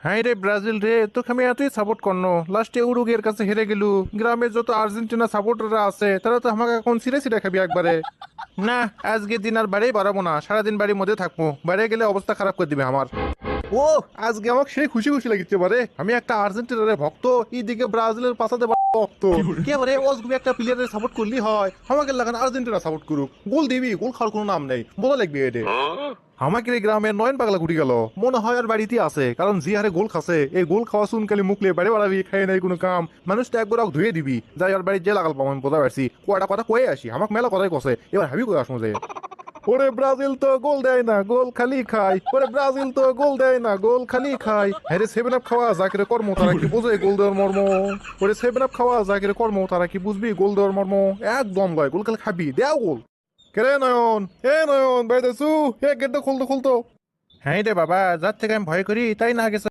হ্যাঁ রে ব্রাজিল রে, তোকে আমি এতই সাপোর্ট করনো, লাস্টে উরুগের কাছে হেরে গেলু। গ্রামের যত আর্জেন্টিনা সাপোর্টাররা আছে তারা তো আমাকে এখন সিরে সিরে খাবি একবারে। না, আজকে দিন আর বাড়ি বাড়াবো না, সারাদিন বাড়ির মধ্যে থাকবো, বাইরে গেলে অবস্থা খারাপ করে দিবে আমার। ও, আজকে আমাকে সেই খুশি খুশি লাগিচ্ছে পারে, আমি একটা আর্জেন্টিনার ভক্ত, এইদিকে ব্রাজিলের পাশাতে ভক্ত। কে বারে ওসবি একটা প্লেয়ারের সাপোর্ট করলি হয়, আমাকে লাগান আর্জেন্টিনা সাপোর্ট করুক, গোল দিবি, গোল খাওয়ার কোনো নাম নেই, বোঝা লাগবে এটা। আমাকে এই গ্রামের নয়ন পাগলা ঘুরি গেল, মনে হয় আর বাড়িতে আছে, কারণ যে হারে গোল খাসে, এই গোল খাওয়া শুনকালে মুখলে বাড়ি বাড়াবি, খাই নাই কোনো কাম, মানুষ তো একবার ধুয়ে দিবি, যাই আর বাড়ির যে লাগাল পাবো আমি বোঝা পারছি, কয়টা কথা কয়ে আসি, আমাকে মেলা কথাই কছে, এবার হাবি করে আসবো যে। ওরে ব্রাজিল তো গোল দেয় না, গোল খালি খায়, ওরে ব্রাজিল তো গোল দেয় না, গোল খালি খায়, হ্যাঁ রে সেভেন আপ খাওয়া জাকিরে কর্ম, তারা কি বোঝে গোল দেওয়ার মর্ম। ওরে সেভেন আপ খাওয়া জাকিরে কর্ম, তারা কি বুঝবি গোল দেওয়ার মর্ম। একদম লয়, গোল খালি খাবি, দেও গোল। কেরে নয়ন, এ নয়ন বাইদেছু, এ গেটটা খুলতো খুলতো। হ্যাঁ রে বাবা, যার থেকে আমি ভয় করি তাই না গেছে।